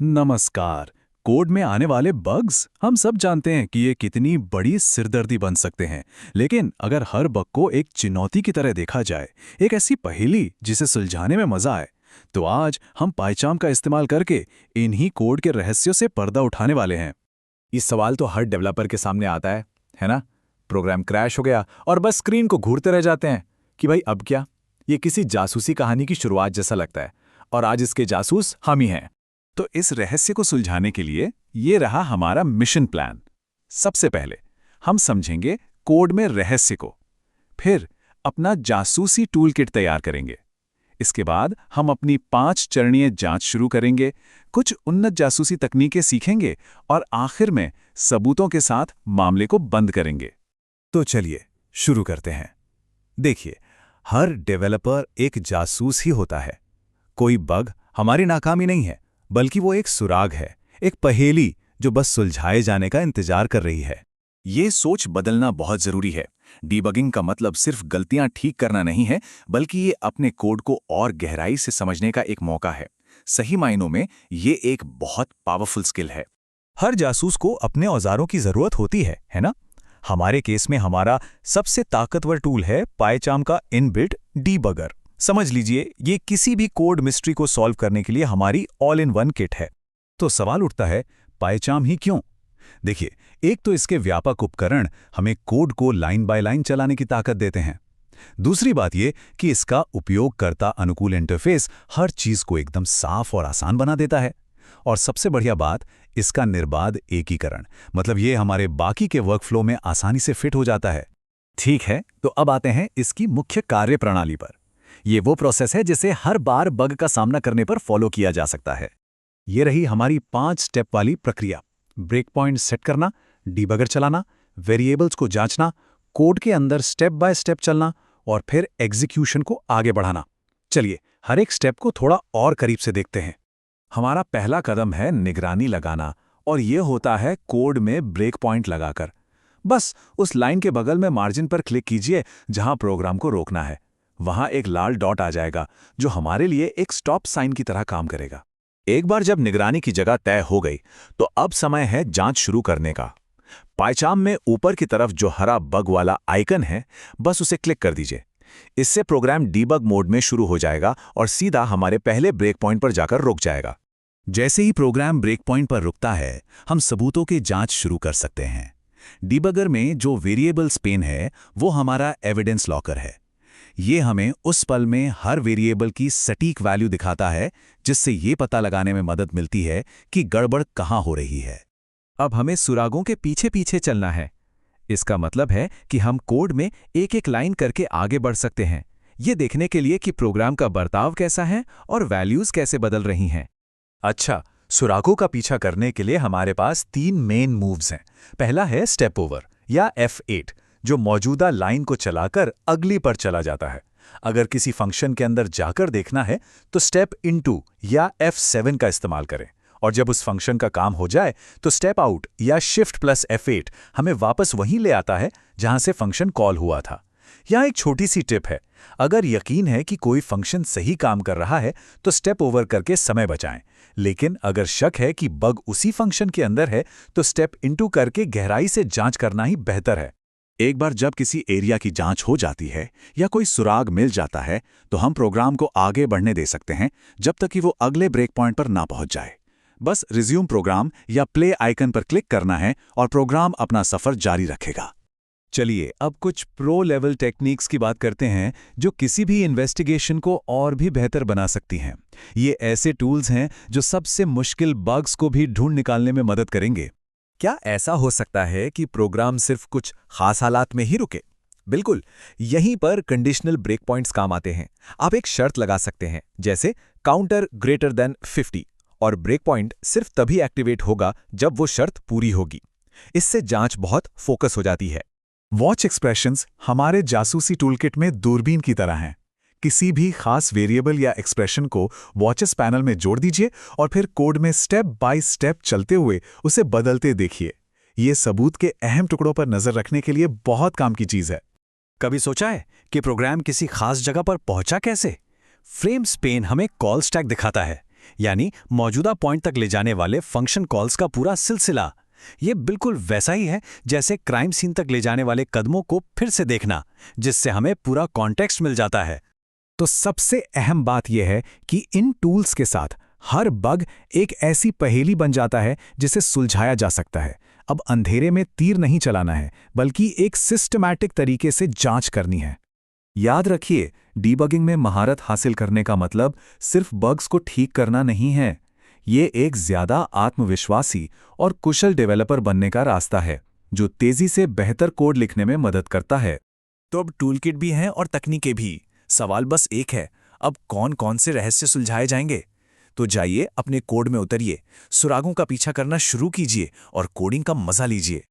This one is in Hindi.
नमस्कार। कोड में आने वाले बग्स हम सब जानते हैं कि ये कितनी बड़ी सिरदर्दी बन सकते हैं। लेकिन अगर हर बग को एक चुनौती की तरह देखा जाए, एक ऐसी पहेली जिसे सुलझाने में मजा आए, तो आज हम पाइचाम का इस्तेमाल करके इन्हीं कोड के रहस्यों से पर्दा उठाने वाले हैं। ये सवाल तो हर डेवलपर के सामने आता है ना? प्रोग्राम क्रैश हो गया और बस स्क्रीन को घूरते रह जाते हैं कि भाई अब क्या। ये किसी जासूसी कहानी की शुरुआत जैसा लगता है और आज इसके जासूस हम ही हैं। तो इस रहस्य को सुलझाने के लिए ये रहा हमारा मिशन प्लान। सबसे पहले हम समझेंगे कोड में रहस्य को, फिर अपना जासूसी टूलकिट तैयार करेंगे। इसके बाद हम अपनी 5 चरणीय जांच शुरू करेंगे, कुछ उन्नत जासूसी तकनीकें सीखेंगे और आखिर में सबूतों के साथ मामले को बंद करेंगे। तो चलिए शुरू करते हैं। देखिए, हर डेवलपर एक जासूस ही होता है। कोई बग हमारी नाकामी नहीं है, बल्कि वो एक सुराग है, एक पहेली जो बस सुलझाए जाने का इंतजार कर रही है। ये सोच बदलना बहुत जरूरी है। डीबगिंग का मतलब सिर्फ गलतियां ठीक करना नहीं है, बल्कि ये अपने कोड को और गहराई से समझने का एक मौका है। सही मायनों में ये एक बहुत पावरफुल स्किल है। हर जासूस को अपने औजारों की जरूरत होती है ना? हमारे केस में हमारा सबसे ताकतवर टूल है पाइचाम का इनबिल्ट डीबगर। समझ लीजिए, ये किसी भी कोड मिस्ट्री को सॉल्व करने के लिए हमारी ऑल इन वन किट है। तो सवाल उठता है, पाइचाम ही क्यों? देखिए, एक तो इसके व्यापक उपकरण हमें कोड को लाइन बाय लाइन चलाने की ताकत देते हैं। दूसरी बात यह कि इसका उपयोगकर्ता अनुकूल इंटरफेस हर चीज को एकदम साफ और आसान बना देता है। और सबसे बढ़िया बात, इसका निर्बाध एकीकरण, मतलब ये हमारे बाकी के वर्कफ्लो में आसानी से फिट हो जाता है। ठीक है, तो अब आते हैं इसकी मुख्य कार्यप्रणाली पर। ये वो प्रोसेस है जिसे हर बार बग का सामना करने पर फॉलो किया जा सकता है। ये रही हमारी 5 स्टेप वाली प्रक्रिया। ब्रेक पॉइंट सेट करना, डीबगर चलाना, वेरिएबल्स को जांचना, कोड के अंदर स्टेप बाय स्टेप चलना और फिर एग्जीक्यूशन को आगे बढ़ाना। चलिए हर एक स्टेप को थोड़ा और करीब से देखते हैं। हमारा पहला कदम है निगरानी लगाना, और ये होता है कोड में ब्रेक पॉइंट लगाकर। बस उस लाइन के बगल में मार्जिन पर क्लिक कीजिए जहां प्रोग्राम को रोकना है। वहां एक लाल डॉट आ जाएगा जो हमारे लिए एक स्टॉप साइन की तरह काम करेगा। एक बार जब निगरानी की जगह तय हो गई, तो अब समय है जांच शुरू करने का। पाइचाम में ऊपर की तरफ जो हरा बग वाला आइकन है, बस उसे क्लिक कर दीजिए। इससे प्रोग्राम डीबग मोड में शुरू हो जाएगा और सीधा हमारे पहले ब्रेक पॉइंट पर जाकर रुक जाएगा। जैसे ही प्रोग्राम ब्रेक पॉइंट पर रुकता है, हम सबूतों की जांच शुरू कर सकते हैं। डीबगर में जो वेरिएबल्स पेन है, वो हमारा एविडेंस लॉकर है। ये हमें उस पल में हर वेरिएबल की सटीक वैल्यू दिखाता है, जिससे ये पता लगाने में मदद मिलती है कि गड़बड़ कहाँ हो रही है। अब हमें सुरागों के पीछे पीछे चलना है। इसका मतलब है कि हम कोड में एक एक लाइन करके आगे बढ़ सकते हैं, ये देखने के लिए कि प्रोग्राम का बर्ताव कैसा है और वैल्यूज कैसे बदल रही हैं। अच्छा, सुरागों का पीछा करने के लिए हमारे पास 3 मेन मूव्स हैं। पहला है स्टेप ओवर या F8, जो मौजूदा लाइन को चलाकर अगली पर चला जाता है। अगर किसी फंक्शन के अंदर जाकर देखना है तो स्टेप इनटू या F7 का इस्तेमाल करें, और जब उस फंक्शन का काम हो जाए तो स्टेप आउट या शिफ्ट प्लस F8 हमें वापस वहीं ले आता है जहां से फंक्शन कॉल हुआ था। यहाँ एक छोटी सी टिप है, अगर यकीन है कि कोई फंक्शन सही काम कर रहा है तो स्टेप ओवर करके समय बचाएं, लेकिन अगर शक है कि बग उसी फंक्शन के अंदर है तो स्टेप इनटू करके गहराई से जांच करना ही बेहतर है। एक बार जब किसी एरिया की जांच हो जाती है या कोई सुराग मिल जाता है, तो हम प्रोग्राम को आगे बढ़ने दे सकते हैं जब तक कि वो अगले ब्रेक पॉइंट पर ना पहुंच जाए। बस रिज्यूम प्रोग्राम या प्ले आइकन पर क्लिक करना है और प्रोग्राम अपना सफर जारी रखेगा। चलिए अब कुछ प्रो लेवल टेक्निक्स की बात करते हैं जो किसी भी इन्वेस्टिगेशन को और भी बेहतर बना सकती हैं। ये ऐसे टूल्स हैं जो सबसे मुश्किल बग्स को भी ढूंढ निकालने में मदद करेंगे। क्या ऐसा हो सकता है कि प्रोग्राम सिर्फ कुछ खास हालात में ही रुके? बिल्कुल, यहीं पर कंडीशनल ब्रेक पॉइंट्स काम आते हैं। आप एक शर्त लगा सकते हैं, जैसे काउंटर ग्रेटर देन 50, और ब्रेक पॉइंट सिर्फ तभी एक्टिवेट होगा जब वो शर्त पूरी होगी। इससे जांच बहुत फोकस हो जाती है। वॉच एक्सप्रेशंस हमारे जासूसी टूलकिट में दूरबीन की तरह हैं। किसी भी खास वेरिएबल या एक्सप्रेशन को वॉचेस पैनल में जोड़ दीजिए और फिर कोड में स्टेप बाय स्टेप चलते हुए उसे बदलते देखिए। ये सबूत के अहम टुकड़ों पर नजर रखने के लिए बहुत काम की चीज है। कभी सोचा है कि प्रोग्राम किसी खास जगह पर पहुंचा कैसे? फ्रेम स्पेन हमें कॉल स्टैक दिखाता है। यानी मौजूदा पॉइंट तक ले जाने वाले फंक्शन कॉल्स का पूरा सिलसिला। ये बिल्कुल वैसा ही है जैसे क्राइम सीन तक ले जाने वाले कदमों को फिर से देखना, जिससे हमें पूरा कॉन्टेक्स्ट मिल जाता है। तो सबसे अहम बात यह है कि इन टूल्स के साथ हर बग एक ऐसी पहेली बन जाता है जिसे सुलझाया जा सकता है। अब अंधेरे में तीर नहीं चलाना है, बल्कि एक सिस्टमैटिक तरीके से जांच करनी है। याद रखिए, डीबगिंग में महारत हासिल करने का मतलब सिर्फ बग्स को ठीक करना नहीं है। ये एक ज्यादा आत्मविश्वासी और कुशल डेवलपर बनने का रास्ता है, जो तेजी से बेहतर कोड लिखने में मदद करता है। तो अब टूलकिट भी हैं और तकनीकें भी। सवाल बस एक है, अब कौन कौन से रहस्य सुलझाए जाएंगे? तो जाइए अपने कोड में उतरिए, सुरागों का पीछा करना शुरू कीजिए और कोडिंग का मजा लीजिए।